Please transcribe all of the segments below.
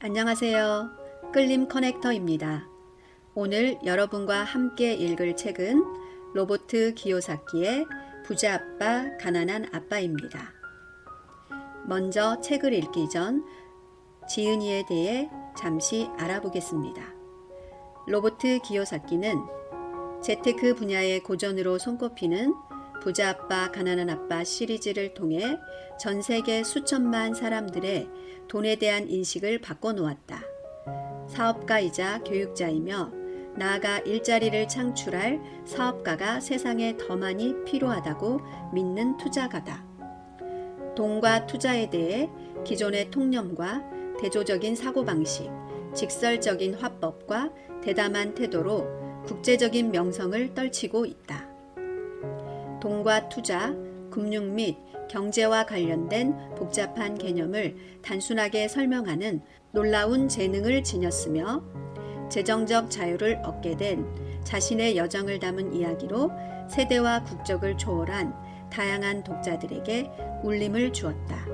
안녕하세요. 끌림 커넥터입니다. 오늘 여러분과 함께 읽을 책은 로버트 기요사키의 부자 아빠, 가난한 아빠입니다. 먼저 책을 읽기 전 지은이에 대해 잠시 알아보겠습니다. 로버트 기요사키는 재테크 분야의 고전으로 손꼽히는 부자 아빠, 가난한 아빠 시리즈를 통해 전 세계 수천만 사람들의 돈에 대한 인식을 바꿔놓았다. 사업가이자 교육자이며 나아가 일자리를 창출할 사업가가 세상에 더 많이 필요하다고 믿는 투자가다. 돈과 투자에 대해 기존의 통념과 대조적인 사고방식, 직설적인 화법과 대담한 태도로 국제적인 명성을 떨치고 있다. 돈과 투자, 금융 및 경제와 관련된 복잡한 개념을 단순하게 설명하는 놀라운 재능을 지녔으며 재정적 자유를 얻게 된 자신의 여정을 담은 이야기로 세대와 국적을 초월한 다양한 독자들에게 울림을 주었다.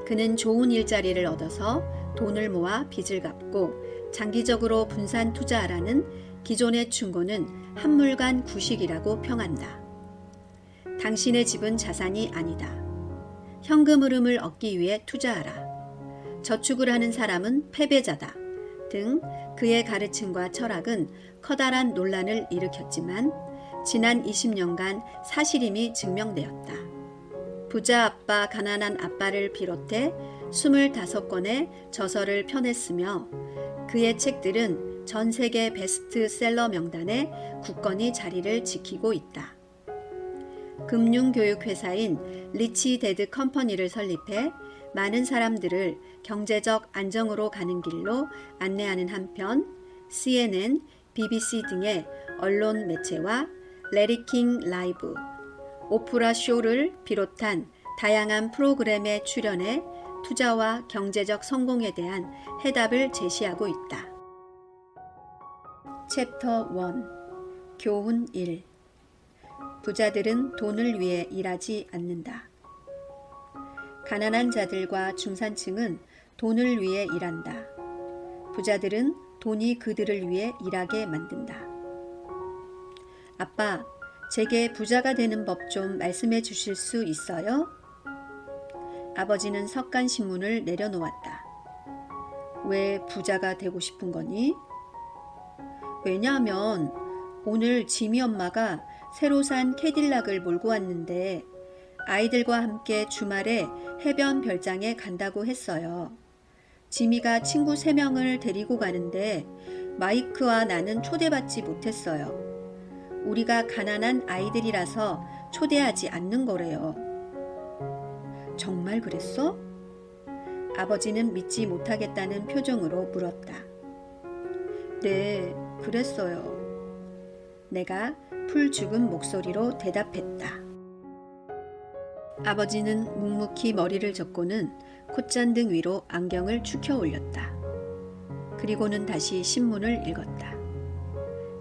그는 좋은 일자리를 얻어서 돈을 모아 빚을 갚고 장기적으로 분산 투자하라는 기존의 충고는 한물간 구식이라고 평한다. 당신의 집은 자산이 아니다. 현금 흐름을 얻기 위해 투자하라. 저축을 하는 사람은 패배자다. 등 그의 가르침과 철학은 커다란 논란을 일으켰지만 지난 20년간 사실임이 증명되었다. 부자 아빠, 가난한 아빠를 비롯해 25권의 저서를 펴냈으며 그의 책들은 전 세계 베스트셀러 명단에 굳건히 자리를 지키고 있다. 금융교육회사인 리치 데드 컴퍼니를 설립해 많은 사람들을 경제적 안정으로 가는 길로 안내하는 한편 CNN, BBC 등의 언론 매체와 레리 킹 라이브, 오프라 쇼를 비롯한 다양한 프로그램에 출연해 투자와 경제적 성공에 대한 해답을 제시하고 있다. 챕터 1 교훈 1 부자들은 돈을 위해 일하지 않는다. 가난한 자들과 중산층은 돈을 위해 일한다. 부자들은 돈이 그들을 위해 일하게 만든다. 아빠, 제게 부자가 되는 법 좀 말씀해 주실 수 있어요? 아버지는 석간신문을 내려놓았다. 왜 부자가 되고 싶은 거니? 왜냐하면 오늘 지미 엄마가 새로 산 캐딜락을 몰고 왔는데 아이들과 함께 주말에 해변 별장에 간다고 했어요. 지미가 친구 3명을 데리고 가는데 마이크와 나는 초대받지 못했어요. 우리가 가난한 아이들이라서 초대하지 않는 거래요. 정말 그랬어? 아버지는 믿지 못하겠다는 표정으로 물었다. 네, 그랬어요. 내가 풀 죽은 목소리로 대답했다. 아버지는 묵묵히 머리를 젓고는 콧잔등 위로 안경을 축혀 올렸다. 그리고는 다시 신문을 읽었다.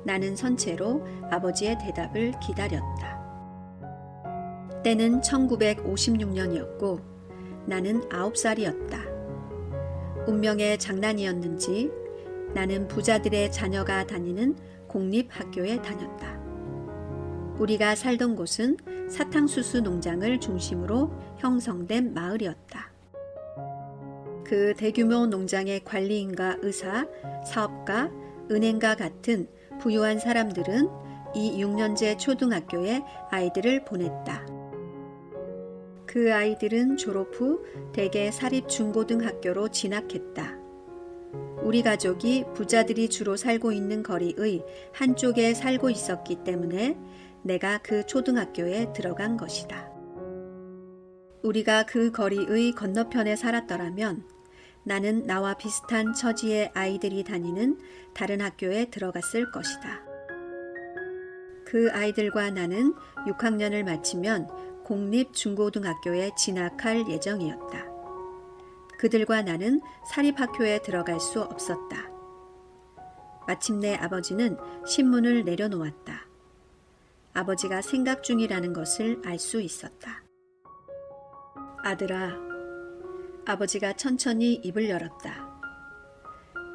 나는 선체로 아버지의 대답을 기다렸다. 때는 1956년이었고 나는 9살이었다. 운명의 장난이었는지 나는 부자들의 자녀가 다니는 공립학교에 다녔다. 우리가 살던 곳은 사탕수수 농장을 중심으로 형성된 마을이었다. 그 대규모 농장의 관리인과 의사, 사업가, 은행가 같은 부유한 사람들은 이 6년제 초등학교에 아이들을 보냈다. 그 아이들은 졸업 후 대개 사립 중고등학교로 진학했다. 우리 가족이 부자들이 주로 살고 있는 거리의 한쪽에 살고 있었기 때문에 내가 그 초등학교에 들어간 것이다. 우리가 그 거리의 건너편에 살았더라면 나는 나와 비슷한 처지의 아이들이 다니는 다른 학교에 들어갔을 것이다. 그 아이들과 나는 6학년을 마치면 공립중고등학교에 진학할 예정이었다. 그들과 나는 사립학교에 들어갈 수 없었다. 마침내 아버지는 신문을 내려놓았다. 아버지가 생각 중이라는 것을 알 수 있었다. 아들아, 아버지가 천천히 입을 열었다.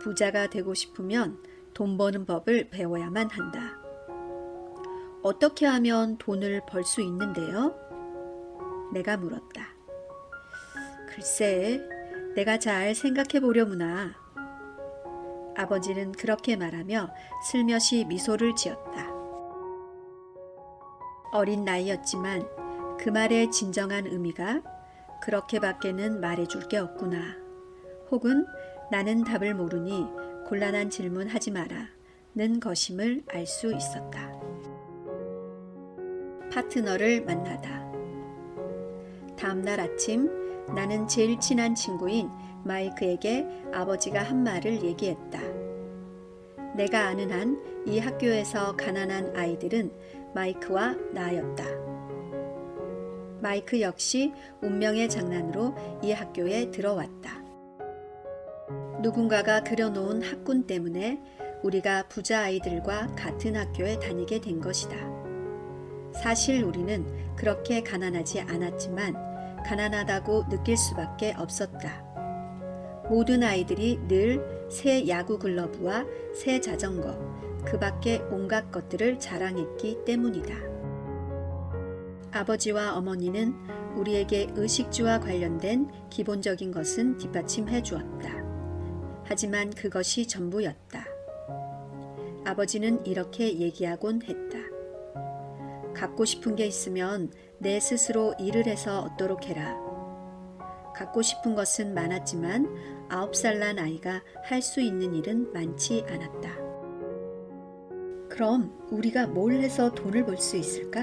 부자가 되고 싶으면 돈 버는 법을 배워야만 한다. 어떻게 하면 돈을 벌 수 있는데요? 내가 물었다. 글쎄, 내가 잘 생각해 보려무나. 아버지는 그렇게 말하며 슬며시 미소를 지었다. 어린 나이였지만 그 말의 진정한 의미가 그렇게밖에는 말해줄 게 없구나. 혹은 나는 답을 모르니 곤란한 질문 하지 마라 는 것임을 알 수 있었다. 파트너를 만나다. 다음날 아침 나는 제일 친한 친구인 마이크에게 아버지가 한 말을 얘기했다. 내가 아는 한 이 학교에서 가난한 아이들은 마이크와 나였다. 마이크 역시 운명의 장난으로 이 학교에 들어왔다. 누군가가 그려놓은 학군 때문에 우리가 부자 아이들과 같은 학교에 다니게 된 것이다. 사실 우리는 그렇게 가난하지 않았지만 가난하다고 느낄 수밖에 없었다. 모든 아이들이 늘 새 야구 글러브와 새 자전거, 그 밖에 온갖 것들을 자랑했기 때문이다. 아버지와 어머니는 우리에게 의식주와 관련된 기본적인 것은 뒷받침해 주었다. 하지만 그것이 전부였다. 아버지는 이렇게 얘기하곤 했다. 갖고 싶은 게 있으면 내 스스로 일을 해서 얻도록 해라. 갖고 싶은 것은 많았지만 9살 난 아이가 할 수 있는 일은 많지 않았다. 그럼 우리가 뭘 해서 돈을 벌 수 있을까?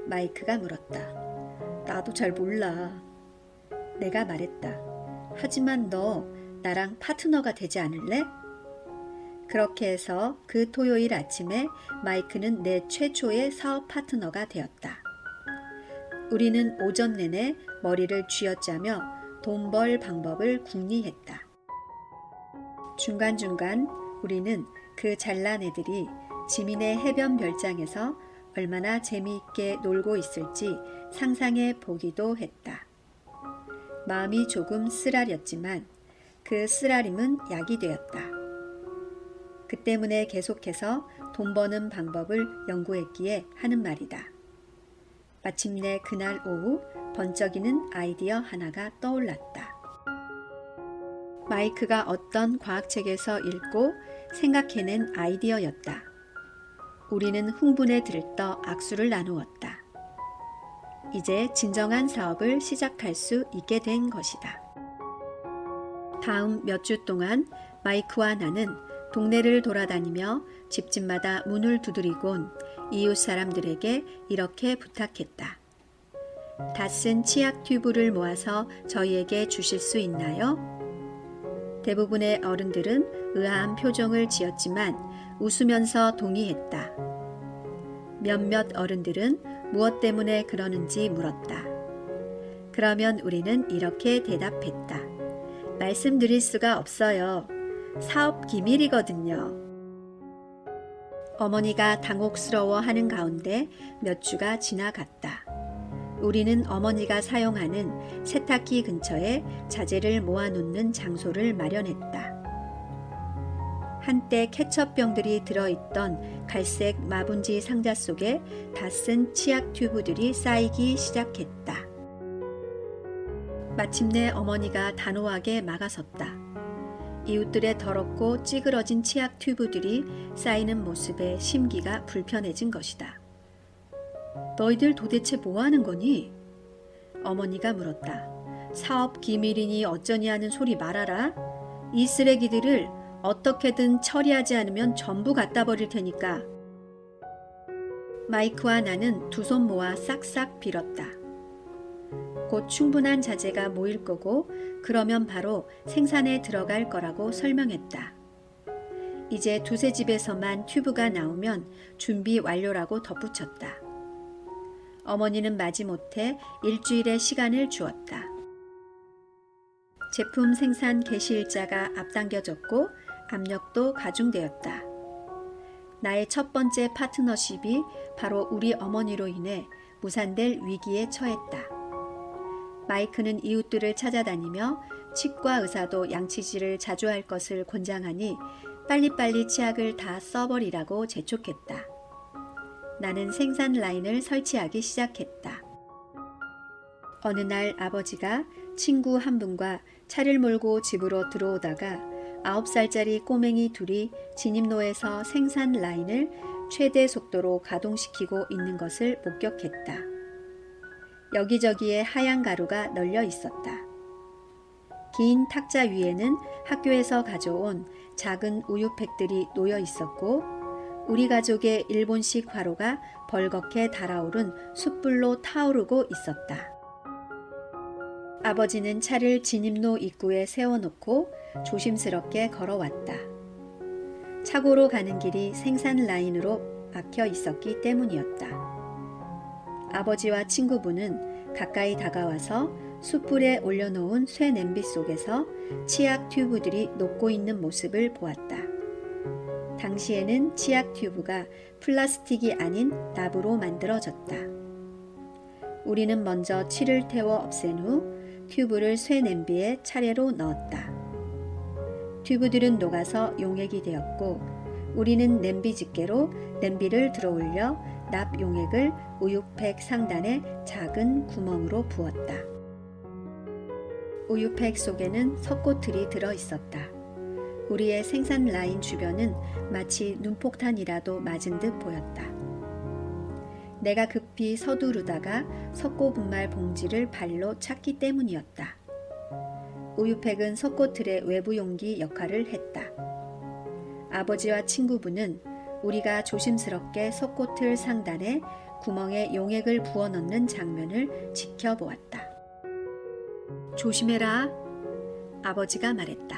마이크가 물었다. 나도 잘 몰라. 내가 말했다. 하지만 너 나랑 파트너가 되지 않을래? 그렇게 해서 그 토요일 아침에 마이크는 내 최초의 사업 파트너가 되었다. 우리는 오전 내내 머리를 쥐어짜며 돈 벌 방법을 궁리했다. 중간중간 우리는 그 잘난 애들이 지민의 해변 별장에서 얼마나 재미있게 놀고 있을지 상상해 보기도 했다. 마음이 조금 쓰라렸지만 그 쓰라림은 약이 되었다. 그 때문에 계속해서 돈 버는 방법을 연구했기에 하는 말이다. 마침내 그날 오후 번쩍이는 아이디어 하나가 떠올랐다. 마이크가 어떤 과학책에서 읽고 생각해낸 아이디어였다. 우리는 흥분에 들떠 악수를 나누었다. 이제 진정한 사업을 시작할 수 있게 된 것이다. 다음 몇 주 동안 마이크와 나는 동네를 돌아다니며 집집마다 문을 두드리곤 이웃 사람들에게 이렇게 부탁했다. 다 쓴 치약 튜브를 모아서 저희에게 주실 수 있나요? 대부분의 어른들은 의아한 표정을 지었지만 웃으면서 동의했다. 몇몇 어른들은 무엇 때문에 그러는지 물었다. 그러면 우리는 이렇게 대답했다. 말씀드릴 수가 없어요. 사업 기밀이거든요. 어머니가 당혹스러워하는 가운데 몇 주가 지나갔다. 우리는 어머니가 사용하는 세탁기 근처에 자재를 모아놓는 장소를 마련했다. 한때 케첩병들이 들어있던 갈색 마분지 상자 속에 다 쓴 치약 튜브들이 쌓이기 시작했다. 마침내 어머니가 단호하게 막아섰다. 이웃들의 더럽고 찌그러진 치약 튜브들이 쌓이는 모습에 심기가 불편해진 것이다. 너희들 도대체 뭐 하는 거니? 어머니가 물었다. 사업 기밀이니 어쩌니 하는 소리 말아라. 이 쓰레기들을 어떻게든 처리하지 않으면 전부 갖다 버릴 테니까. 마이크와 나는 두 손 모아 싹싹 빌었다. 곧 충분한 자재가 모일 거고 그러면 바로 생산에 들어갈 거라고 설명했다. 이제 두세 집에서만 튜브가 나오면 준비 완료라고 덧붙였다. 어머니는 마지못해 일주일의 시간을 주었다. 제품 생산 개시 일자가 앞당겨졌고 압력도 가중되었다. 나의 첫 번째 파트너십이 바로 우리 어머니로 인해 무산될 위기에 처했다. 마이크는 이웃들을 찾아다니며 치과 의사도 양치질을 자주 할 것을 권장하니 빨리빨리 치약을 다 써버리라고 재촉했다. 나는 생산 라인을 설치하기 시작했다. 어느 날 아버지가 친구 한 분과 차를 몰고 집으로 들어오다가 9살짜리 꼬맹이 둘이 진입로에서 생산 라인을 최대 속도로 가동시키고 있는 것을 목격했다. 여기저기에 하얀 가루가 널려 있었다. 긴 탁자 위에는 학교에서 가져온 작은 우유팩들이 놓여 있었고 우리 가족의 일본식 화로가 벌겋게 달아오른 숯불로 타오르고 있었다. 아버지는 차를 진입로 입구에 세워놓고 조심스럽게 걸어왔다. 차고로 가는 길이 생산 라인으로 막혀 있었기 때문이었다. 아버지와 친구분은 가까이 다가와서 숯불에 올려놓은 쇠 냄비 속에서 치약 튜브들이 녹고 있는 모습을 보았다. 당시에는 치약 튜브가 플라스틱이 아닌 납으로 만들어졌다. 우리는 먼저 치를 태워 없앤 후 튜브를 쇠 냄비에 차례로 넣었다. 튜브들은 녹아서 용액이 되었고 우리는 냄비 집게로 냄비를 들어올려 납 용액을 우유팩 상단의 작은 구멍으로 부었다. 우유팩 속에는 석고틀이 들어 있었다. 우리의 생산 라인 주변은 마치 눈폭탄이라도 맞은 듯 보였다. 내가 급히 서두르다가 석고 분말 봉지를 발로 찼기 때문이었다. 우유팩은 석고틀의 외부 용기 역할을 했다. 아버지와 친구분은 우리가 조심스럽게 석고틀 상단에 구멍에 용액을 부어 넣는 장면을 지켜보았다. 조심해라, 아버지가 말했다.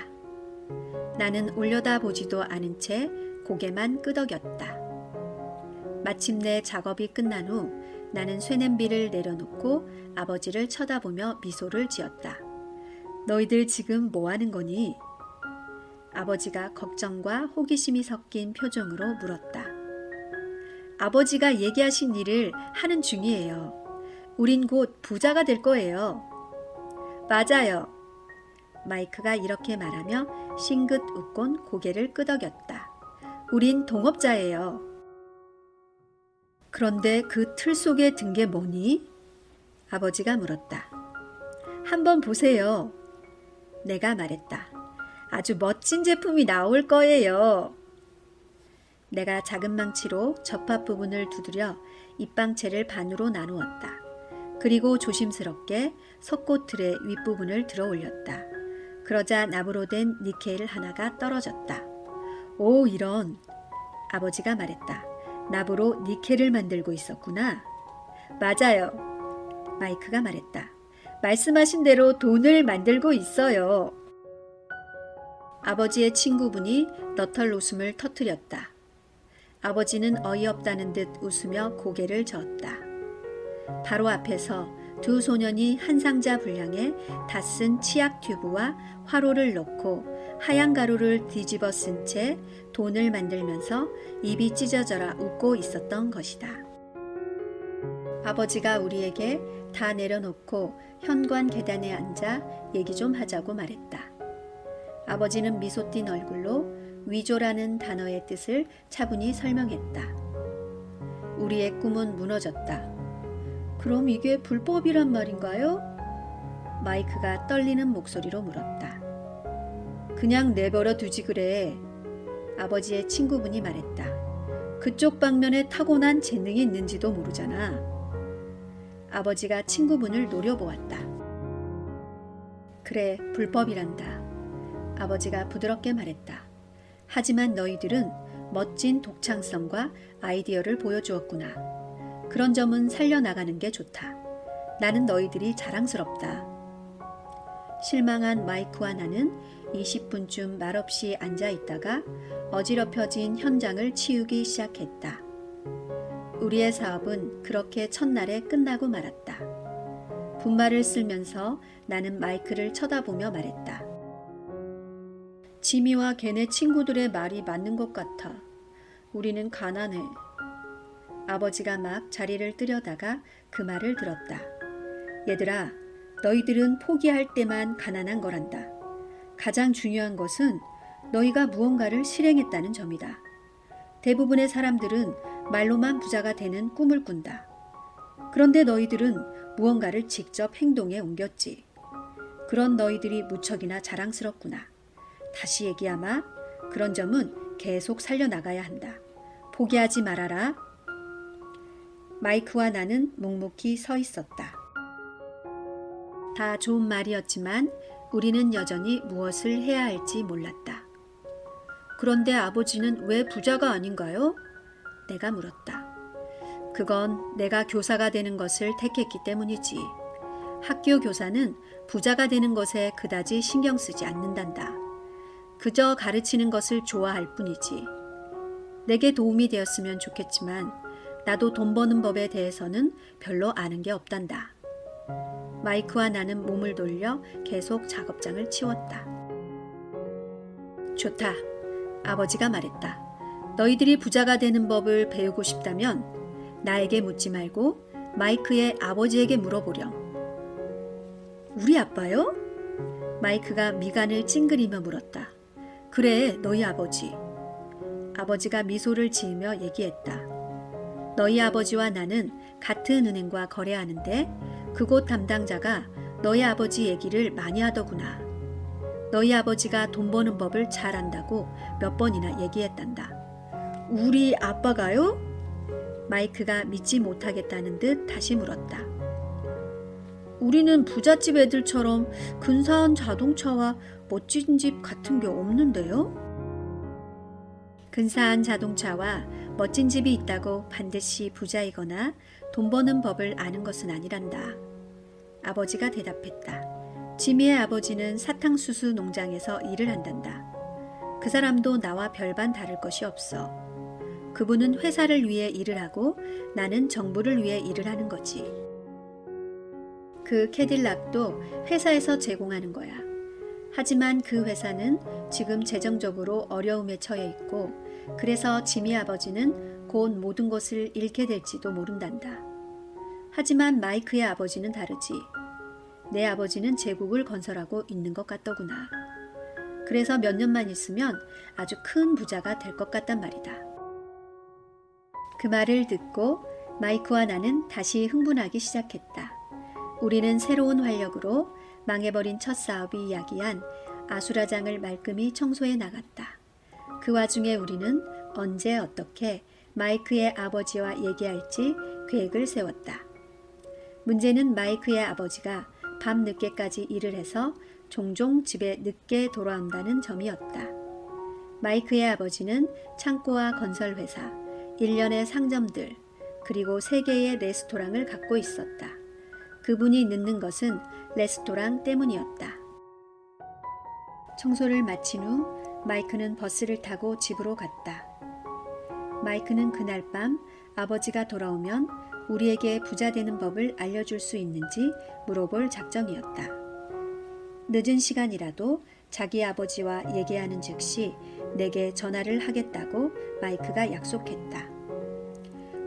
나는 올려다보지도 않은 채 고개만 끄덕였다. 마침내 작업이 끝난 후 나는 쇠냄비를 내려놓고 아버지를 쳐다보며 미소를 지었다. 너희들 지금 뭐 하는 거니? 아버지가 걱정과 호기심이 섞인 표정으로 물었다. 아버지가 얘기하신 일을 하는 중이에요. 우린 곧 부자가 될 거예요. 맞아요. 마이크가 이렇게 말하며 싱긋 웃곤 고개를 끄덕였다. 우린 동업자예요. 그런데 그 틀 속에 든 게 뭐니? 아버지가 물었다. 한번 보세요. 내가 말했다. 아주 멋진 제품이 나올 거예요. 내가 작은 망치로 접합 부분을 두드려 입방체를 반으로 나누었다. 그리고 조심스럽게 석고틀의 윗부분을 들어 올렸다. 그러자 납으로 된 니켈 하나가 떨어졌다. 오, 이런. 아버지가 말했다. 납으로 니켈을 만들고 있었구나. 맞아요. 마이크가 말했다. 말씀하신 대로 돈을 만들고 있어요. 아버지의 친구분이 너털 웃음을 터뜨렸다. 아버지는 어이없다는 듯 웃으며 고개를 저었다. 바로 앞에서 두 소년이 한 상자 분량의 다 쓴 치약 튜브와 화로를 넣고 하얀 가루를 뒤집어 쓴 채 돈을 만들면서 입이 찢어져라 웃고 있었던 것이다. 아버지가 우리에게 다 내려놓고 현관 계단에 앉아 얘기 좀 하자고 말했다. 아버지는 미소 띤 얼굴로 위조라는 단어의 뜻을 차분히 설명했다. 우리의 꿈은 무너졌다. 그럼 이게 불법이란 말인가요? 마이크가 떨리는 목소리로 물었다. 그냥 내버려 두지 그래. 아버지의 친구분이 말했다. 그쪽 방면에 타고난 재능이 있는지도 모르잖아. 아버지가 친구분을 노려보았다. 그래, 불법이란다. 아버지가 부드럽게 말했다. 하지만 너희들은 멋진 독창성과 아이디어를 보여주었구나. 그런 점은 살려나가는 게 좋다. 나는 너희들이 자랑스럽다. 실망한 마이크와 나는 20분쯤 말없이 앉아있다가 어지럽혀진 현장을 치우기 시작했다. 우리의 사업은 그렇게 첫날에 끝나고 말았다. 분말을 쓸면서 나는 마이크를 쳐다보며 말했다. 지미와 걔네 친구들의 말이 맞는 것 같아. 우리는 가난해. 아버지가 막 자리를 뜨려다가 그 말을 들었다. 얘들아, 너희들은 포기할 때만 가난한 거란다. 가장 중요한 것은 너희가 무언가를 실행했다는 점이다. 대부분의 사람들은 말로만 부자가 되는 꿈을 꾼다. 그런데 너희들은 무언가를 직접 행동에 옮겼지. 그런 너희들이 무척이나 자랑스럽구나. 다시 얘기하마. 그런 점은 계속 살려나가야 한다. 포기하지 말아라. 마이크와 나는 묵묵히 서 있었다. 다 좋은 말이었지만 우리는 여전히 무엇을 해야 할지 몰랐다. 그런데 아버지는 왜 부자가 아닌가요? 내가 물었다. 그건 내가 교사가 되는 것을 택했기 때문이지. 학교 교사는 부자가 되는 것에 그다지 신경 쓰지 않는단다. 그저 가르치는 것을 좋아할 뿐이지. 내게 도움이 되었으면 좋겠지만 나도 돈 버는 법에 대해서는 별로 아는 게 없단다. 마이크와 나는 몸을 돌려 계속 작업장을 치웠다. 좋다. 아버지가 말했다. 너희들이 부자가 되는 법을 배우고 싶다면 나에게 묻지 말고 마이크의 아버지에게 물어보렴. 우리 아빠요? 마이크가 미간을 찡그리며 물었다. 그래, 너희 아버지. 아버지가 미소를 지으며 얘기했다. 너희 아버지와 나는 같은 은행과 거래하는데 그곳 담당자가 너희 아버지 얘기를 많이 하더구나. 너희 아버지가 돈 버는 법을 잘 안다고 몇 번이나 얘기했단다. 우리 아빠가요? 마이크가 믿지 못하겠다는 듯 다시 물었다. 우리는 부잣집 애들처럼 근사한 자동차와 멋진 집 같은 게 없는데요? 근사한 자동차와 멋진 집이 있다고 반드시 부자이거나 돈 버는 법을 아는 것은 아니란다. 아버지가 대답했다. 지미의 아버지는 사탕수수 농장에서 일을 한단다. 그 사람도 나와 별반 다를 것이 없어. 그분은 회사를 위해 일을 하고 나는 정부를 위해 일을 하는 거지. 그 캐딜락도 회사에서 제공하는 거야. 하지만 그 회사는 지금 재정적으로 어려움에 처해 있고 그래서 지미 아버지는 곧 모든 것을 잃게 될지도 모른단다. 하지만 마이크의 아버지는 다르지. 내 아버지는 제국을 건설하고 있는 것 같더구나. 그래서 몇 년만 있으면 아주 큰 부자가 될 것 같단 말이다. 그 말을 듣고 마이크와 나는 다시 흥분하기 시작했다. 우리는 새로운 활력으로 망해버린 첫 사업이 이야기한 아수라장을 말끔히 청소해 나갔다. 그 와중에 우리는 언제 어떻게 마이크의 아버지와 얘기할지 계획을 세웠다. 문제는 마이크의 아버지가 밤 늦게까지 일을 해서 종종 집에 늦게 돌아온다는 점이었다. 마이크의 아버지는 창고와 건설회사, 일련의 상점들, 그리고 3개의 레스토랑을 갖고 있었다. 그분이 늦는 것은 레스토랑 때문이었다. 청소를 마친 후 마이크는 버스를 타고 집으로 갔다. 마이크는 그날 밤 아버지가 돌아오면 우리에게 부자 되는 법을 알려줄 수 있는지 물어볼 작정이었다. 늦은 시간이라도 자기 아버지와 얘기하는 즉시 내게 전화를 하겠다고 마이크가 약속했다.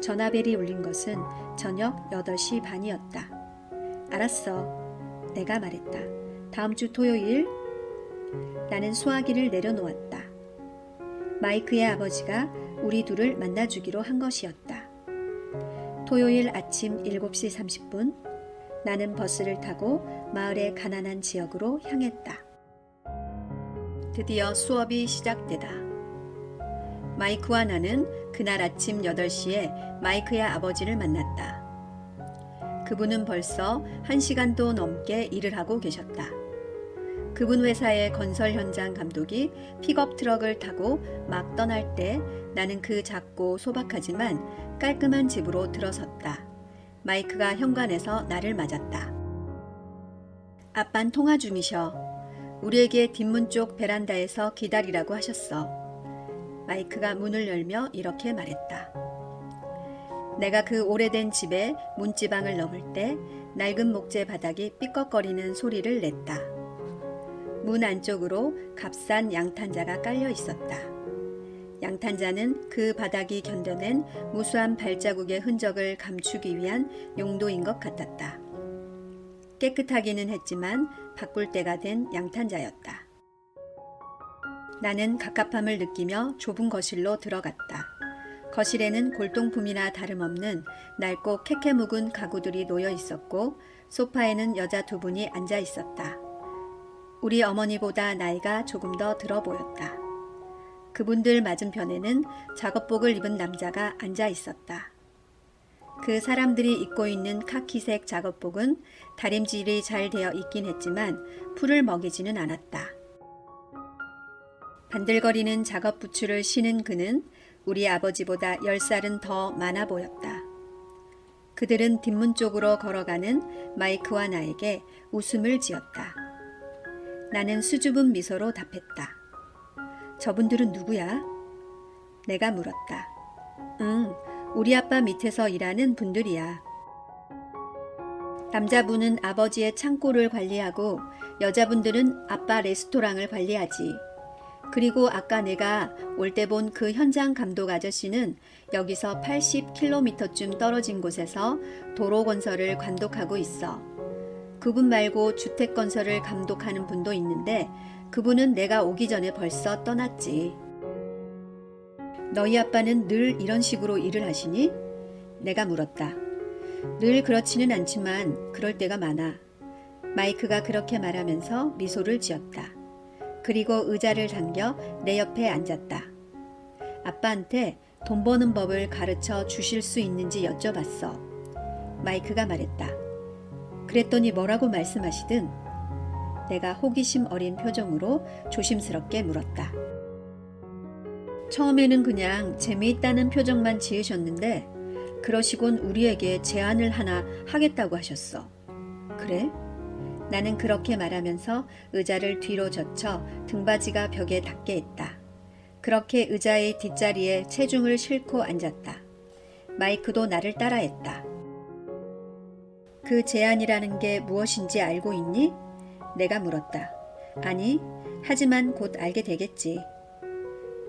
전화벨이 울린 것은 저녁 8시 반이었다. 알았어. 내가 말했다. 다음 주 토요일. 나는 수화기를 내려놓았다. 마이크의 아버지가 우리 둘을 만나주기로 한 것이었다. 토요일 아침 7시 30분 나는 버스를 타고 마을의 가난한 지역으로 향했다. 드디어 수업이 시작되다. 마이크와 나는 그날 아침 8시에 마이크의 아버지를 만났다. 그분은 벌써 1시간도 넘게 일을 하고 계셨다. 그분 회사의 건설 현장 감독이 픽업 트럭을 타고 막 떠날 때 나는 그 작고 소박하지만 깔끔한 집으로 들어섰다. 마이크가 현관에서 나를 맞았다. 아빤 통화 중이셔. 우리에게 뒷문 쪽 베란다에서 기다리라고 하셨어. 마이크가 문을 열며 이렇게 말했다. 내가 그 오래된 집에 문지방을 넘을 때 낡은 목재 바닥이 삐걱거리는 소리를 냈다. 문 안쪽으로 값싼 양탄자가 깔려 있었다. 양탄자는 그 바닥이 견뎌낸 무수한 발자국의 흔적을 감추기 위한 용도인 것 같았다. 깨끗하기는 했지만 바꿀 때가 된 양탄자였다. 나는 갑갑함을 느끼며 좁은 거실로 들어갔다. 거실에는 골동품이나 다름없는 낡고 캐캐 묵은 가구들이 놓여 있었고 소파에는 여자 두 분이 앉아 있었다. 우리 어머니보다 나이가 조금 더 들어 보였다. 그분들 맞은편에는 작업복을 입은 남자가 앉아 있었다. 그 사람들이 입고 있는 카키색 작업복은 다림질이 잘 되어 있긴 했지만 풀을 먹이지는 않았다. 반들거리는 작업 부츠를 신은 그는 우리 아버지보다 10살은 더 많아 보였다. 그들은 뒷문 쪽으로 걸어가는 마이크와 나에게 웃음을 지었다. 나는 수줍은 미소로 답했다. 저분들은 누구야? 내가 물었다. 우리 아빠 밑에서 일하는 분들이야. 남자분은 아버지의 창고를 관리하고 여자분들은 아빠 레스토랑을 관리하지. 그리고 아까 내가 올 때 본 그 현장 감독 아저씨는 여기서 80km쯤 떨어진 곳에서 도로 건설을 감독하고 있어. 그분 말고 주택 건설을 감독하는 분도 있는데 그분은 내가 오기 전에 벌써 떠났지. 너희 아빠는 늘 이런 식으로 일을 하시니? 내가 물었다. 늘 그렇지는 않지만 그럴 때가 많아. 마이크가 그렇게 말하면서 미소를 지었다. 그리고 의자를 당겨 내 옆에 앉았다. 아빠한테 돈 버는 법을 가르쳐 주실 수 있는지 여쭤봤어. 마이크가 말했다. 그랬더니 뭐라고 말씀하시든 내가 호기심 어린 표정으로 조심스럽게 물었다. 처음에는 그냥 재미있다는 표정만 지으셨는데 그러시곤 우리에게 제안을 하나 하겠다고 하셨어. 그래? 나는 그렇게 말하면서 의자를 뒤로 젖혀 등받이가 벽에 닿게 했다. 그렇게 의자의 뒷자리에 체중을 싣고 앉았다. 마이크도 나를 따라했다. 그 제안이라는 게 무엇인지 알고 있니? 내가 물었다. 아니, 하지만 곧 알게 되겠지.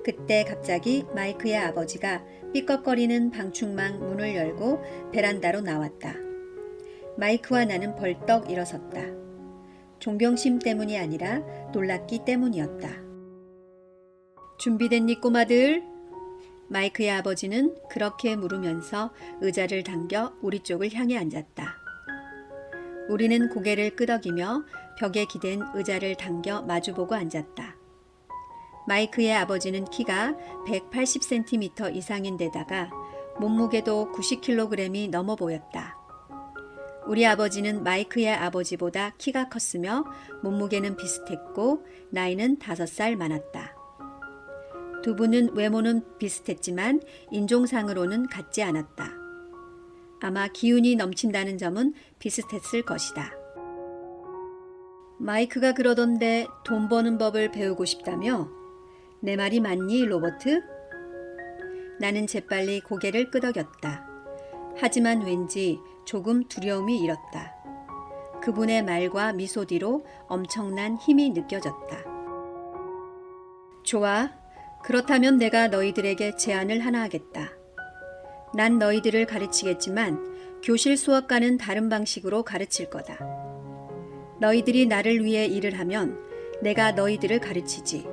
그때 갑자기 마이크의 아버지가 삐걱거리는 방충망 문을 열고 베란다로 나왔다. 마이크와 나는 벌떡 일어섰다. 존경심 때문이 아니라 놀랐기 때문이었다. 준비됐니 꼬마들? 마이크의 아버지는 그렇게 물으면서 의자를 당겨 우리 쪽을 향해 앉았다. 우리는 고개를 끄덕이며 벽에 기댄 의자를 당겨 마주보고 앉았다. 마이크의 아버지는 키가 180cm 이상인 데다가 몸무게도 90kg이 넘어 보였다. 우리 아버지는 마이크의 아버지보다 키가 컸으며 몸무게는 비슷했고 나이는 5살 많았다. 두 분은 외모는 비슷했지만 인종상으로는 같지 않았다. 아마 기운이 넘친다는 점은 비슷했을 것이다. 마이크가 그러던데 돈 버는 법을 배우고 싶다며? 내 말이 맞니, 로버트? 나는 재빨리 고개를 끄덕였다. 하지만 왠지 조금 두려움이 일었다. 그분의 말과 미소 뒤로 엄청난 힘이 느껴졌다. 좋아. 그렇다면 내가 너희들에게 제안을 하나 하겠다. 난 너희들을 가르치겠지만 교실 수업과는 다른 방식으로 가르칠 거다. 너희들이 나를 위해 일을 하면 내가 너희들을 가르치지.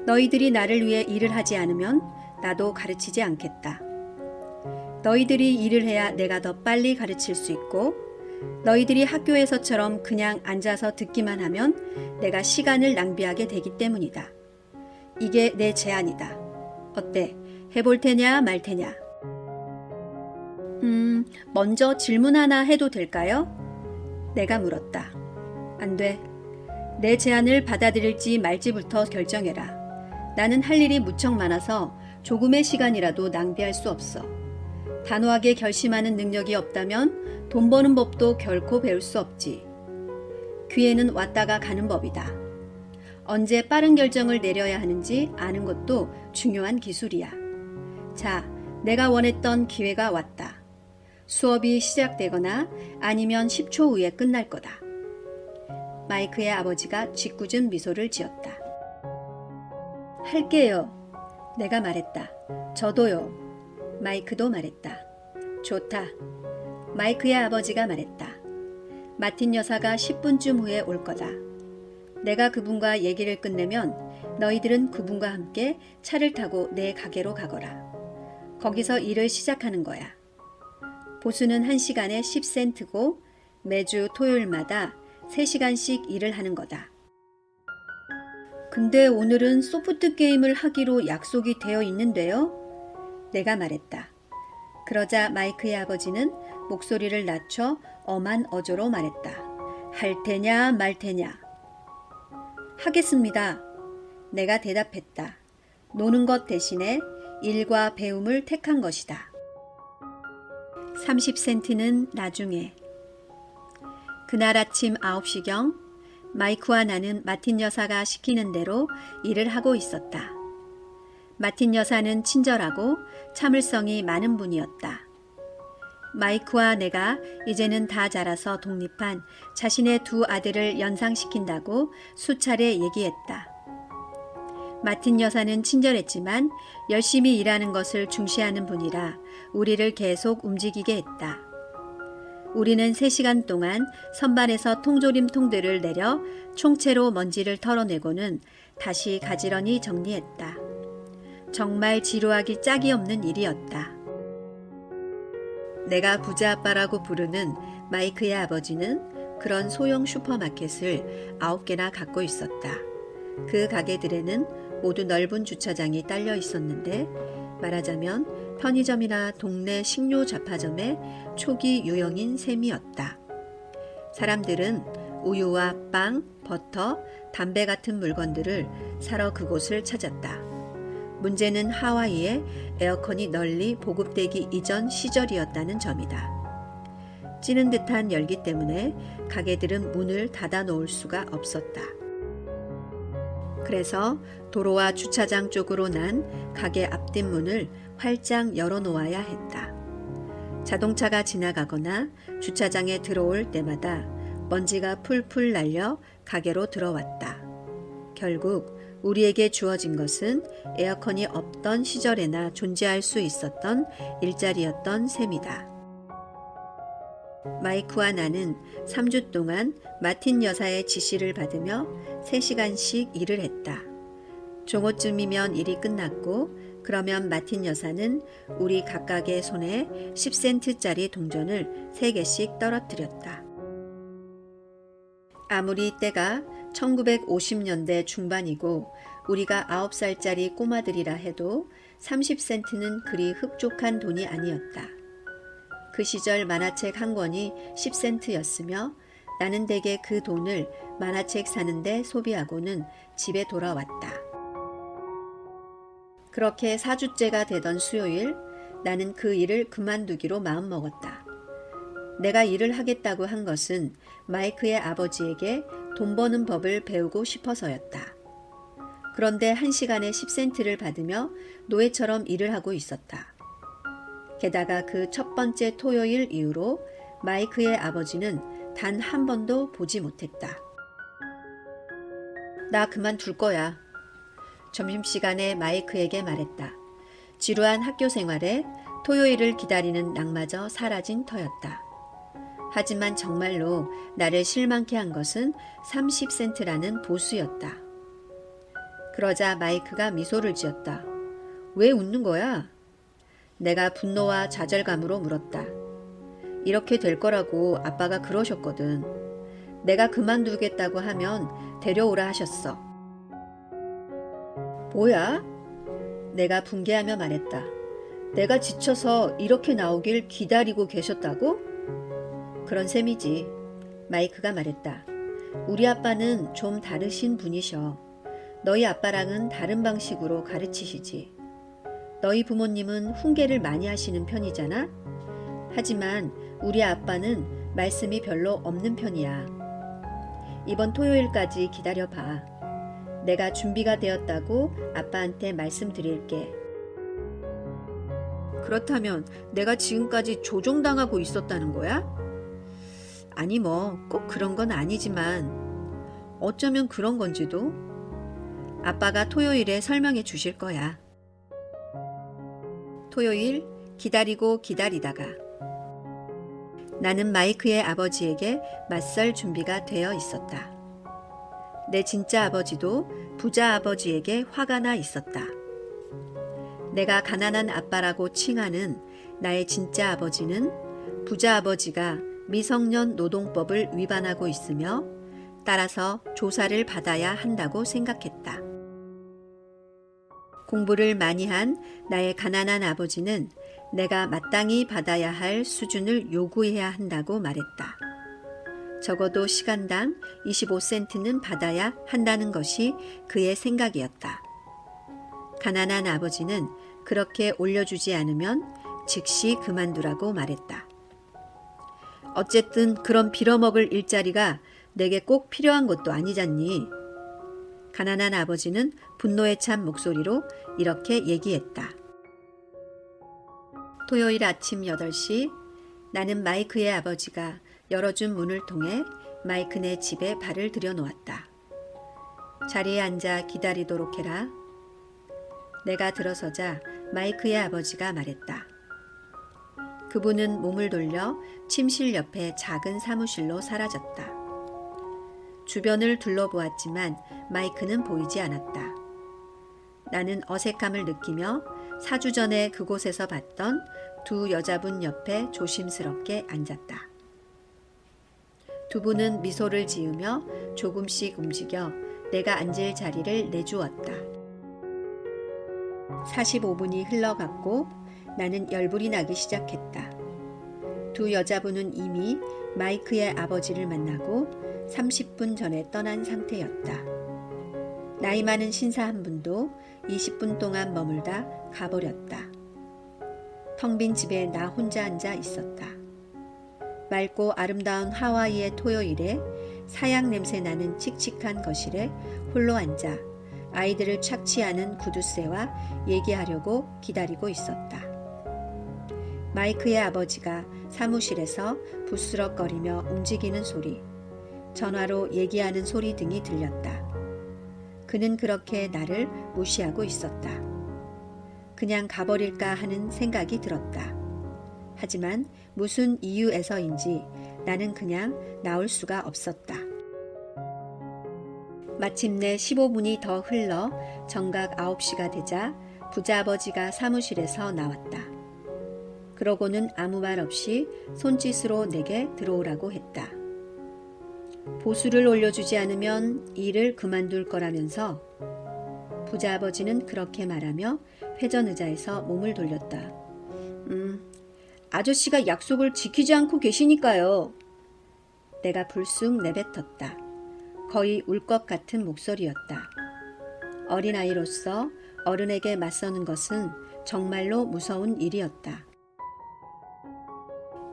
너희들이 나를 위해 일을 하지 않으면 나도 가르치지 않겠다. 너희들이 일을 해야 내가 더 빨리 가르칠 수 있고 너희들이 학교에서처럼 그냥 앉아서 듣기만 하면 내가 시간을 낭비하게 되기 때문이다. 이게 내 제안이다. 어때? 해볼 테냐 말 테냐? 먼저 질문 하나 해도 될까요? 내가 물었다. 안 돼. 내 제안을 받아들일지 말지부터 결정해라. 나는 할 일이 무척 많아서 조금의 시간이라도 낭비할 수 없어. 단호하게 결심하는 능력이 없다면 돈 버는 법도 결코 배울 수 없지. 기회는 왔다가 가는 법이다. 언제 빠른 결정을 내려야 하는지 아는 것도 중요한 기술이야. 자, 내가 원했던 기회가 왔다. 수업이 시작되거나 아니면 10초 후에 끝날 거다. 마이크의 아버지가 짓궂은 미소를 지었다. 할게요. 내가 말했다. 저도요. 마이크도 말했다. 좋다. 마이크의 아버지가 말했다. 마틴 여사가 10분쯤 후에 올 거다. 내가 그분과 얘기를 끝내면 너희들은 그분과 함께 차를 타고 내 가게로 가거라. 거기서 일을 시작하는 거야. 보수는 1시간에 10센트고 매주 토요일마다 3시간씩 일을 하는 거다. 근데 오늘은 소프트 게임을 하기로 약속이 되어 있는데요? 내가 말했다. 그러자 마이크의 아버지는 목소리를 낮춰 엄한 어조로 말했다. 할 테냐 말 테냐? 하겠습니다. 내가 대답했다. 노는 것 대신에 일과 배움을 택한 것이다. 30센트는 나중에. 그날 아침 9시경 마이크와 나는 마틴 여사가 시키는 대로 일을 하고 있었다. 마틴 여사는 친절하고 참을성이 많은 분이었다. 마이크와 내가 이제는 다 자라서 독립한 자신의 2 아들을 연상시킨다고 수차례 얘기했다. 마틴 여사는 친절했지만 열심히 일하는 것을 중시하는 분이라 우리를 계속 움직이게 했다. 우리는 3시간 동안 선반에서 통조림 통들을 내려 총채로 먼지를 털어내고는 다시 가지런히 정리했다. 정말 지루하기 짝이 없는 일이었다. 내가 부자 아빠라고 부르는 마이크의 아버지는 그런 소형 슈퍼마켓을 9개나 갖고 있었다. 그 가게들에는 모두 넓은 주차장이 딸려 있었는데 말하자면 편의점이나 동네 식료 잡화점의 초기 유형인 셈이었다. 사람들은 우유와 빵, 버터, 담배 같은 물건들을 사러 그곳을 찾았다. 문제는 하와이에 에어컨이 널리 보급되기 이전 시절이었다는 점이다. 찌는 듯한 열기 때문에 가게들은 문을 닫아 놓을 수가 없었다. 그래서 도로와 주차장 쪽으로 난 가게 앞뒷문을 활짝 열어놓아야 했다. 자동차가 지나가거나 주차장에 들어올 때마다 먼지가 풀풀 날려 가게로 들어왔다. 결국 우리에게 주어진 것은 에어컨이 없던 시절에나 존재할 수 있었던 일자리였던 셈이다. 마이크와 나는 3주 동안 마틴 여사의 지시를 받으며 3시간씩 일을 했다. 종호쯤이면 일이 끝났고 그러면 마틴 여사는 우리 각각의 손에 10센트짜리 동전을 3개씩 떨어뜨렸다. 아무리 때가 1950년대 중반이고 우리가 9살짜리 꼬마들이라 해도 30센트는 그리 흡족한 돈이 아니었다. 그 시절 만화책 한 권이 10센트였으며 나는 대개 그 돈을 만화책 사는데 소비하고는 집에 돌아왔다. 그렇게 4주째가 되던 수요일 나는 그 일을 그만두기로 마음먹었다. 내가 일을 하겠다고 한 것은 마이크의 아버지에게 돈 버는 법을 배우고 싶어서였다. 그런데 1시간에 10센트를 받으며 노예처럼 일을 하고 있었다. 게다가 그 첫 번째 토요일 이후로 마이크의 아버지는 단 한 번도 보지 못했다. 나 그만둘 거야. 점심시간에 마이크에게 말했다. 지루한 학교 생활에 토요일을 기다리는 낭마저 사라진 터였다. 하지만 정말로 나를 실망케 한 것은 30센트라는 보수였다. 그러자 마이크가 미소를 지었다. 왜 웃는 거야? 내가 분노와 좌절감으로 물었다. 이렇게 될 거라고 아빠가 그러셨거든. 내가 그만두겠다고 하면 데려오라 하셨어. 뭐야? 내가 분개하며 말했다. 내가 지쳐서 이렇게 나오길 기다리고 계셨다고? 그런 셈이지. 마이크가 말했다. 우리 아빠는 좀 다르신 분이셔. 너희 아빠랑은 다른 방식으로 가르치시지. 너희 부모님은 훈계를 많이 하시는 편이잖아? 하지만 우리 아빠는 말씀이 별로 없는 편이야. 이번 토요일까지 기다려봐. 내가 준비가 되었다고 아빠한테 말씀드릴게. 그렇다면 내가 지금까지 조종당하고 있었다는 거야? 아니 뭐 꼭 그런 건 아니지만 어쩌면 그런 건지도. 아빠가 토요일에 설명해 주실 거야. 토요일 기다리고 기다리다가 나는 마이크의 아버지에게 맞설 준비가 되어 있었다. 내 진짜 아버지도 부자 아버지에게 화가 나 있었다. 내가 가난한 아빠라고 칭하는 나의 진짜 아버지는 부자 아버지가 미성년 노동법을 위반하고 있으며 따라서 조사를 받아야 한다고 생각했다. 공부를 많이 한 나의 가난한 아버지는 내가 마땅히 받아야 할 수준을 요구해야 한다고 말했다. 적어도 시간당 25센트는 받아야 한다는 것이 그의 생각이었다. 가난한 아버지는 그렇게 올려주지 않으면 즉시 그만두라고 말했다. 어쨌든 그런 빌어먹을 일자리가 내게 꼭 필요한 것도 아니잖니. 가난한 아버지는 분노에 찬 목소리로 이렇게 얘기했다. 토요일 아침 8시 나는 마이크의 아버지가 열어준 문을 통해 마이크네 집에 발을 들여놓았다. 자리에 앉아 기다리도록 해라. 내가 들어서자 마이크의 아버지가 말했다. 그분은 몸을 돌려 침실 옆에 작은 사무실로 사라졌다. 주변을 둘러보았지만 마이크는 보이지 않았다. 나는 어색함을 느끼며 4주 전에 그곳에서 봤던 두 여자분 옆에 조심스럽게 앉았다. 두 분은 미소를 지으며 조금씩 움직여 내가 앉을 자리를 내주었다. 45분이 흘러갔고 나는 열불이 나기 시작했다. 두 여자분은 이미 마이크의 아버지를 만나고 30분 전에 떠난 상태였다. 나이 많은 신사 한 분도 20분 동안 머물다 가버렸다. 텅 빈 집에 나 혼자 앉아 있었다. 맑고 아름다운 하와이의 토요일에 사양 냄새 나는 칙칙한 거실에 홀로 앉아 아이들을 착취하는 구두쇠와 얘기하려고 기다리고 있었다. 마이크의 아버지가 사무실에서 부스럭거리며 움직이는 소리, 전화로 얘기하는 소리 등이 들렸다. 그는 그렇게 나를 무시하고 있었다. 그냥 가버릴까 하는 생각이 들었다. 하지만 무슨 이유에서인지 나는 그냥 나올 수가 없었다. 마침내 15분이 더 흘러 정각 9시가 되자 부자아버지가 사무실에서 나왔다. 그러고는 아무 말 없이 손짓으로 내게 들어오라고 했다. 보수를 올려주지 않으면 일을 그만둘 거라면서 부자아버지는 그렇게 말하며 회전의자에서 몸을 돌렸다. 아저씨가 약속을 지키지 않고 계시니까요. 내가 불쑥 내뱉었다. 거의 울 것 같은 목소리였다. 어린아이로서 어른에게 맞서는 것은 정말로 무서운 일이었다.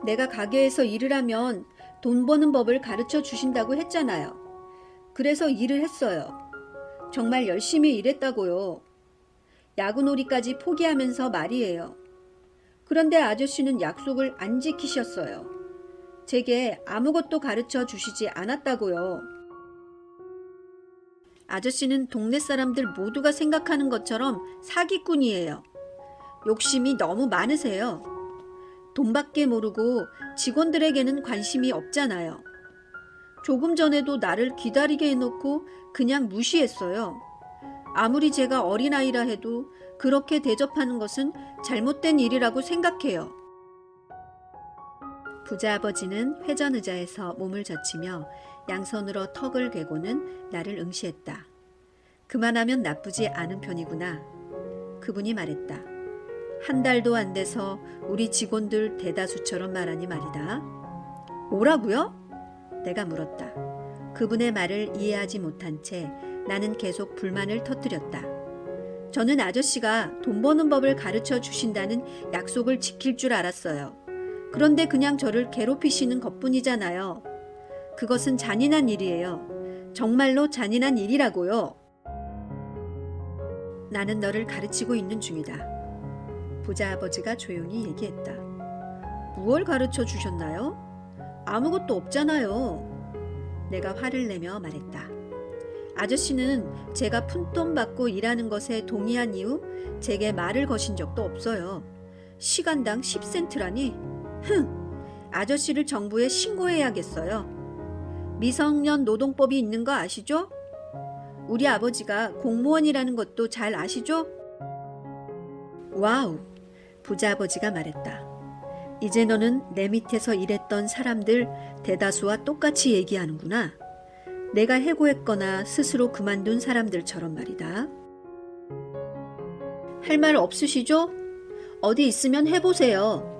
내가 가게에서 일을 하면 돈 버는 법을 가르쳐 주신다고 했잖아요. 그래서 일을 했어요. 정말 열심히 일했다고요. 야구놀이까지 포기하면서 말이에요. 그런데 아저씨는 약속을 안 지키셨어요. 제게 아무것도 가르쳐 주시지 않았다고요. 아저씨는 동네 사람들 모두가 생각하는 것처럼 사기꾼이에요. 욕심이 너무 많으세요. 돈밖에 모르고 직원들에게는 관심이 없잖아요. 조금 전에도 나를 기다리게 해놓고 그냥 무시했어요. 아무리 제가 어린아이라 해도 그렇게 대접하는 것은 잘못된 일이라고 생각해요. 부자아버지는 회전의자에서 몸을 젖히며 양손으로 턱을 괴고는 나를 응시했다. 그만하면 나쁘지 않은 편이구나. 그분이 말했다. 한 달도 안 돼서 우리 직원들 대다수처럼 말하니 말이다. 뭐라고요? 내가 물었다. 그분의 말을 이해하지 못한 채 나는 계속 불만을 터뜨렸다. 저는 아저씨가 돈 버는 법을 가르쳐 주신다는 약속을 지킬 줄 알았어요. 그런데 그냥 저를 괴롭히시는 것뿐이잖아요. 그것은 잔인한 일이에요. 정말로 잔인한 일이라고요. 나는 너를 가르치고 있는 중이다. 부자아버지가 조용히 얘기했다. 무얼 가르쳐 주셨나요? 아무것도 없잖아요. 내가 화를 내며 말했다. 아저씨는 제가 푼돈 받고 일하는 것에 동의한 이후 제게 말을 거신 적도 없어요. 시간당 10센트라니? 아저씨를 정부에 신고해야겠어요. 미성년 노동법이 있는 거 아시죠? 우리 아버지가 공무원이라는 것도 잘 아시죠? 와우, 부자 아버지가 말했다. 이제 너는 내 밑에서 일했던 사람들 대다수와 똑같이 얘기하는구나. 내가 해고했거나 스스로 그만둔 사람들처럼 말이다. 할 말 없으시죠? 어디 있으면 해보세요.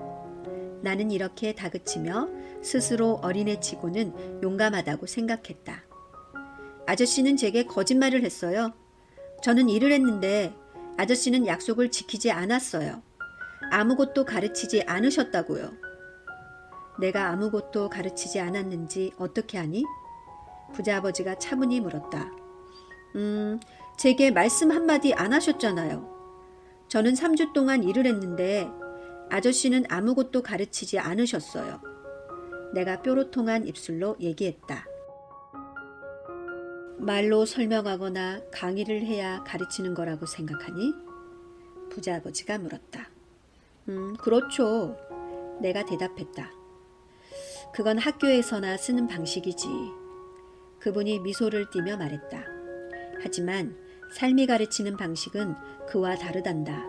나는 이렇게 다그치며 스스로 어린애치고는 용감하다고 생각했다. 아저씨는 제게 거짓말을 했어요. 저는 일을 했는데 아저씨는 약속을 지키지 않았어요. 아무것도 가르치지 않으셨다고요. 내가 아무것도 가르치지 않았는지 어떻게 아니? 부자 아버지가 차분히 물었다. 제게 말씀 한마디 안 하셨잖아요. 저는 3주 동안 일을 했는데 아저씨는 아무것도 가르치지 않으셨어요. 내가 뾰로통한 입술로 얘기했다. 말로 설명하거나 강의를 해야 가르치는 거라고 생각하니? 부자 아버지가 물었다. 그렇죠. 내가 대답했다. 그건 학교에서나 쓰는 방식이지. 그분이 미소를 띠며 말했다. 하지만 삶이 가르치는 방식은 그와 다르단다.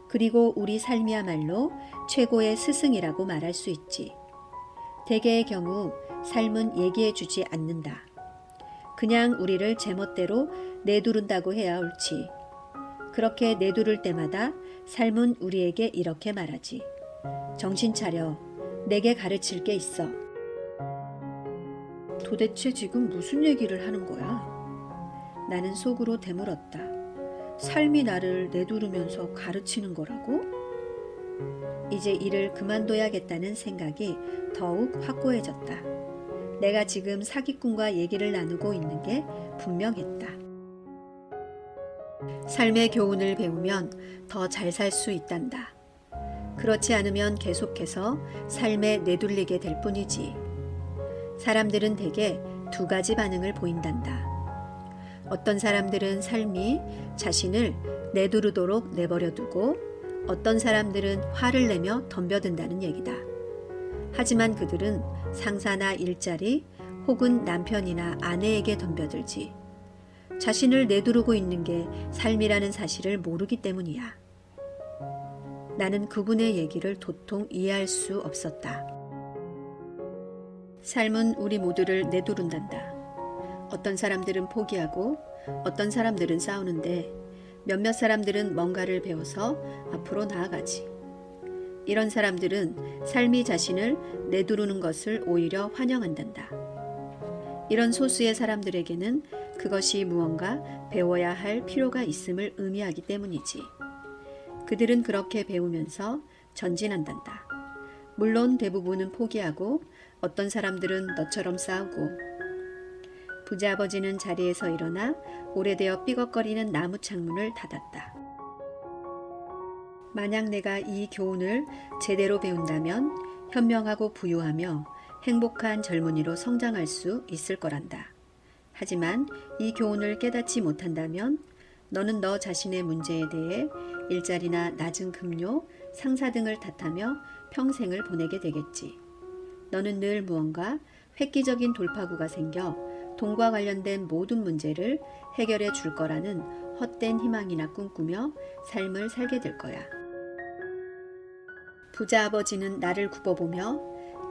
그리고 우리 삶이야말로 최고의 스승이라고 말할 수 있지. 대개의 경우 삶은 얘기해 주지 않는다. 그냥 우리를 제멋대로 내두른다고 해야 옳지. 그렇게 내두를 때마다 삶은 우리에게 이렇게 말하지. 정신 차려. 내게 가르칠 게 있어. 도대체 지금 무슨 얘기를 하는 거야? 나는 속으로 되물었다. 삶이 나를 내두르면서 가르치는 거라고? 이제 일을 그만둬야겠다는 생각이 더욱 확고해졌다. 내가 지금 사기꾼과 얘기를 나누고 있는 게 분명했다. 삶의 교훈을 배우면 더 잘 살 수 있단다. 그렇지 않으면 계속해서 삶에 내둘리게 될 뿐이지. 사람들은 대개 두 가지 반응을 보인단다. 어떤 사람들은 삶이 자신을 내두르도록 내버려두고 어떤 사람들은 화를 내며 덤벼든다는 얘기다. 하지만 그들은 상사나 일자리 혹은 남편이나 아내에게 덤벼들지. 자신을 내두르고 있는 게 삶이라는 사실을 모르기 때문이야. 나는 그분의 얘기를 도통 이해할 수 없었다. 삶은 우리 모두를 내두른단다. 어떤 사람들은 포기하고 어떤 사람들은 싸우는데 몇몇 사람들은 뭔가를 배워서 앞으로 나아가지. 이런 사람들은 삶이 자신을 내두르는 것을 오히려 환영한단다. 이런 소수의 사람들에게는 그것이 무언가 배워야 할 필요가 있음을 의미하기 때문이지. 그들은 그렇게 배우면서 전진한단다. 물론 대부분은 포기하고 어떤 사람들은 너처럼 싸우고. 부자 아버지는 자리에서 일어나 오래되어 삐걱거리는 나무 창문을 닫았다. 만약 내가 이 교훈을 제대로 배운다면 현명하고 부유하며 행복한 젊은이로 성장할 수 있을 거란다. 하지만 이 교훈을 깨닫지 못한다면 너는 너 자신의 문제에 대해 일자리나 낮은 급료, 상사 등을 탓하며 평생을 보내게 되겠지. 너는 늘 무언가 획기적인 돌파구가 생겨 돈과 관련된 모든 문제를 해결해 줄 거라는 헛된 희망이나 꿈꾸며 삶을 살게 될 거야. 부자 아버지는 나를 굽어보며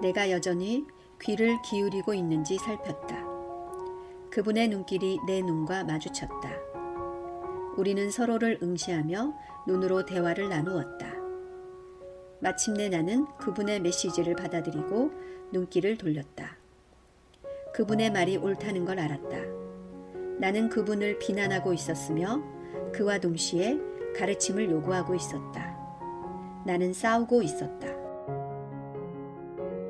내가 여전히 귀를 기울이고 있는지 살폈다. 그분의 눈길이 내 눈과 마주쳤다. 우리는 서로를 응시하며 눈으로 대화를 나누었다. 마침내 나는 그분의 메시지를 받아들이고 눈길을 돌렸다. 그분의 말이 옳다는 걸 알았다. 나는 그분을 비난하고 있었으며 그와 동시에 가르침을 요구하고 있었다. 나는 싸우고 있었다.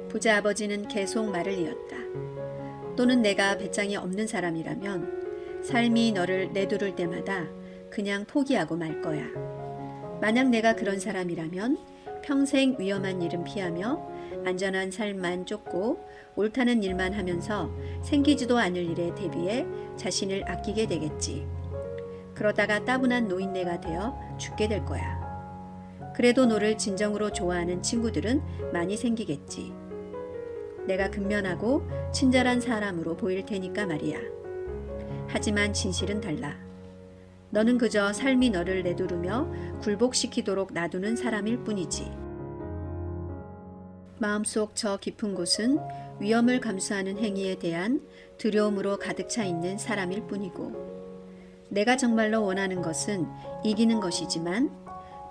부자 아버지는 계속 말을 이었다. 또는 내가 배짱이 없는 사람이라면 삶이 너를 내두를 때마다 그냥 포기하고 말 거야. 만약 내가 그런 사람이라면 평생 위험한 일은 피하며 안전한 삶만 쫓고 옳다는 일만 하면서 생기지도 않을 일에 대비해 자신을 아끼게 되겠지. 그러다가 따분한 노인네가 되어 죽게 될 거야. 그래도 너를 진정으로 좋아하는 친구들은 많이 생기겠지. 내가 근면하고 친절한 사람으로 보일 테니까 말이야. 하지만 진실은 달라. 너는 그저 삶이 너를 내두르며 굴복시키도록 놔두는 사람일 뿐이지. 마음속 저 깊은 곳은 위험을 감수하는 행위에 대한 두려움으로 가득 차 있는 사람일 뿐이고, 내가 정말로 원하는 것은 이기는 것이지만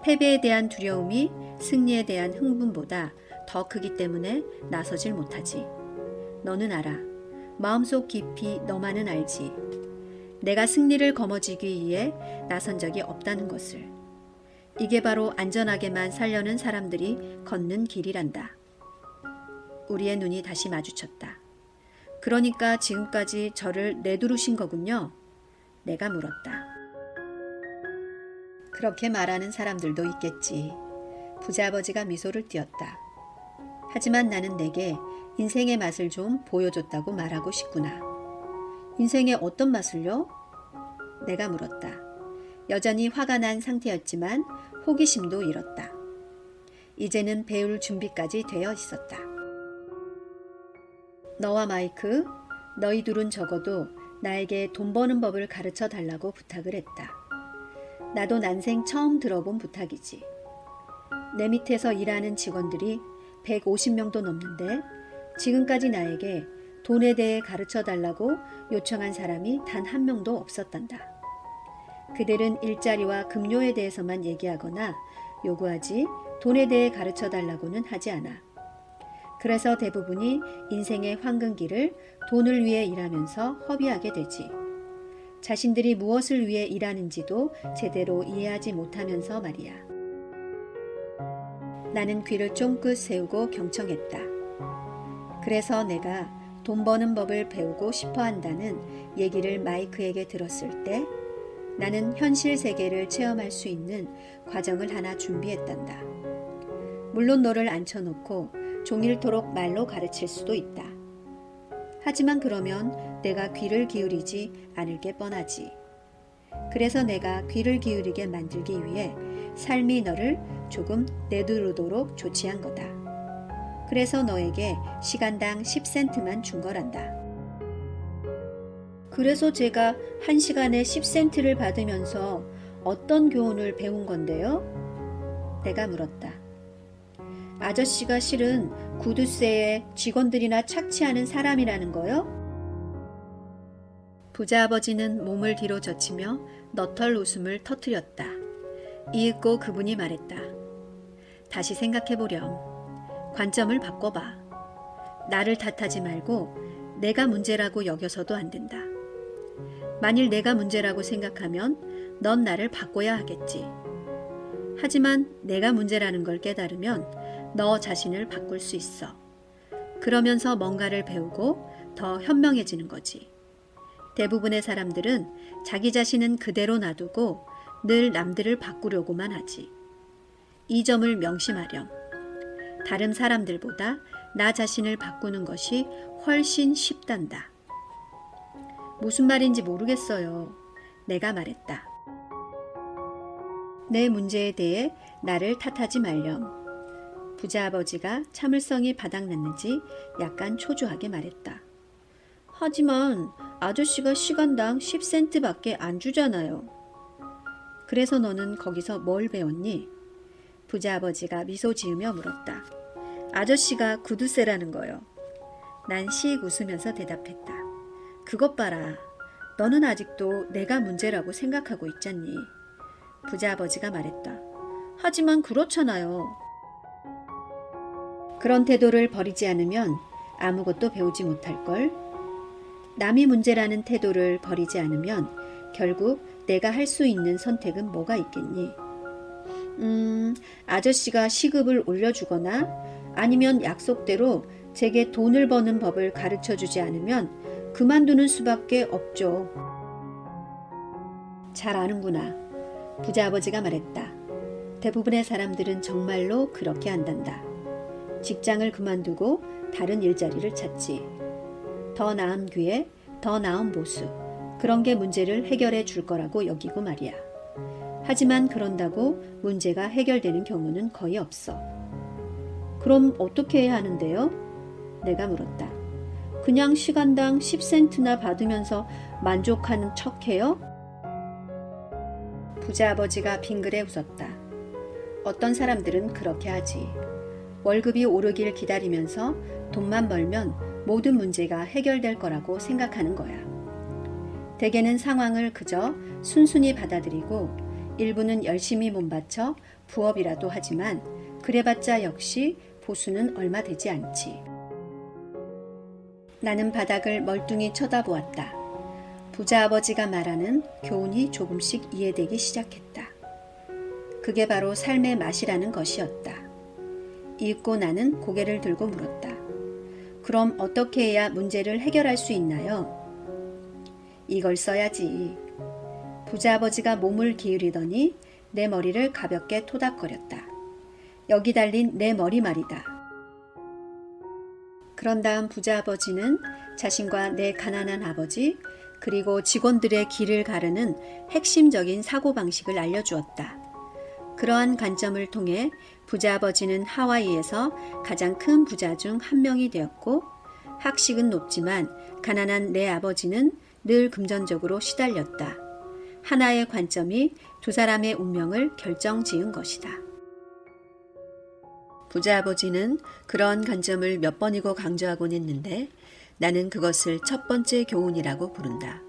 패배에 대한 두려움이 승리에 대한 흥분보다 더 크기 때문에 나서질 못하지. 너는 알아. 마음속 깊이 너만은 알지. 내가 승리를 거머쥐기 위해 나선 적이 없다는 것을. 이게 바로 안전하게만 살려는 사람들이 걷는 길이란다. 우리의 눈이 다시 마주쳤다. 그러니까 지금까지 저를 내두르신 거군요. 내가 물었다. 그렇게 말하는 사람들도 있겠지. 부자아버지가 미소를 띄었다. 하지만 나는 내게 인생의 맛을 좀 보여줬다고 말하고 싶구나. 인생의 어떤 맛을요? 내가 물었다. 여전히 화가 난 상태였지만 호기심도 잃었다. 이제는 배울 준비까지 되어 있었다. 너와 마이크, 너희 둘은 적어도 나에게 돈 버는 법을 가르쳐 달라고 부탁을 했다. 나도 난생 처음 들어본 부탁이지. 내 밑에서 일하는 직원들이 150명도 넘는데 지금까지 나에게 돈에 대해 가르쳐 달라고 요청한 사람이 단 한 명도 없었단다. 그들은 일자리와 급료에 대해서만 얘기하거나 요구하지 돈에 대해 가르쳐 달라고는 하지 않아. 그래서 대부분이 인생의 황금기를 돈을 위해 일하면서 허비하게 되지. 자신들이 무엇을 위해 일하는지도 제대로 이해하지 못하면서 말이야. 나는 귀를 쫑긋 세우고 경청했다. 그래서 내가 돈 버는 법을 배우고 싶어 한다는 얘기를 마이크에게 들었을 때 나는 현실 세계를 체험할 수 있는 과정을 하나 준비했단다. 물론 너를 앉혀놓고 종일토록 말로 가르칠 수도 있다. 하지만 그러면 내가 귀를 기울이지 않을 게 뻔하지. 그래서 내가 귀를 기울이게 만들기 위해 삶이 너를 조금 내두르도록 조치한 거다. 그래서 너에게 시간당 10센트만 준 거란다. 그래서 제가 1시간에 10센트를 받으면서 어떤 교훈을 배운 건데요? 내가 물었다. 아저씨가 실은 구두쇠에 직원들이나 착취하는 사람이라는 거요? 부자아버지는 몸을 뒤로 젖히며 너털 웃음을 터뜨렸다. 이윽고 그분이 말했다. 다시 생각해보렴. 관점을 바꿔봐. 나를 탓하지 말고 내가 문제라고 여겨서도 안 된다. 만일 내가 문제라고 생각하면 넌 나를 바꿔야 하겠지. 하지만 내가 문제라는 걸 깨달으면 너 자신을 바꿀 수 있어. 그러면서 뭔가를 배우고 더 현명해지는 거지. 대부분의 사람들은 자기 자신은 그대로 놔두고 늘 남들을 바꾸려고만 하지. 이 점을 명심하렴. 다른 사람들보다 나 자신을 바꾸는 것이 훨씬 쉽단다. 무슨 말인지 모르겠어요. 내가 말했다. 내 문제에 대해 나를 탓하지 말렴. 부자아버지가 참을성이 바닥났는지 약간 초조하게 말했다. 하지만 아저씨가 시간당 10센트밖에 안 주잖아요. 그래서 너는 거기서 뭘 배웠니? 부자아버지가 미소 지으며 물었다. 아저씨가 구두쇠라는 거요. 난 씩 웃으면서 대답했다. 그것 봐라. 너는 아직도 내가 문제라고 생각하고 있잖니. 부자아버지가 말했다. 하지만 그렇잖아요. 그런 태도를 버리지 않으면 아무것도 배우지 못할걸. 남이 문제라는 태도를 버리지 않으면 결국 내가 할 수 있는 선택은 뭐가 있겠니? 아저씨가 시급을 올려주거나 아니면 약속대로 제게 돈을 버는 법을 가르쳐주지 않으면 그만두는 수밖에 없죠. 잘 아는구나. 부자아버지가 말했다. 대부분의 사람들은 정말로 그렇게 한단다. 직장을 그만두고 다른 일자리를 찾지. 더 나은 기회, 더 나은 보수. 그런 게 문제를 해결해 줄 거라고 여기고 말이야. 하지만 그런다고 문제가 해결되는 경우는 거의 없어. 그럼 어떻게 해야 하는데요? 내가 물었다. 그냥 시간당 10센트나 받으면서 만족하는 척해요? 부자아버지가 빙그레 웃었다. 어떤 사람들은 그렇게 하지. 월급이 오르길 기다리면서 돈만 벌면 모든 문제가 해결될 거라고 생각하는 거야. 대개는 상황을 그저 순순히 받아들이고 일부는 열심히 몸바쳐 부업이라도 하지만 그래봤자 역시 보수는 얼마 되지 않지. 나는 바닥을 멀뚱히 쳐다보았다. 부자아버지가 말하는 교훈이 조금씩 이해되기 시작했다. 그게 바로 삶의 맛이라는 것이었다. 잊고 나는 고개를 들고 물었다. 그럼 어떻게 해야 문제를 해결할 수 있나요? 이걸 써야지. 부자아버지가 몸을 기울이더니 내 머리를 가볍게 토닥거렸다. 여기 달린 내 머리 말이다. 그런 다음 부자아버지는 자신과 내 가난한 아버지 그리고 직원들의 길을 가르는 핵심적인 사고방식을 알려주었다. 그러한 관점을 통해 부자아버지는 하와이에서 가장 큰 부자 중 한 명이 되었고 학식은 높지만 가난한 내 아버지는 늘 금전적으로 시달렸다. 하나의 관점이 두 사람의 운명을 결정지은 것이다. 부자아버지는 그런 관점을 몇 번이고 강조하곤 했는데 나는 그것을 첫 번째 교훈이라고 부른다.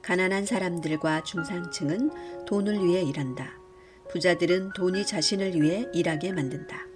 가난한 사람들과 중산층은 돈을 위해 일한다. 부자들은 돈이 자신을 위해 일하게 만든다.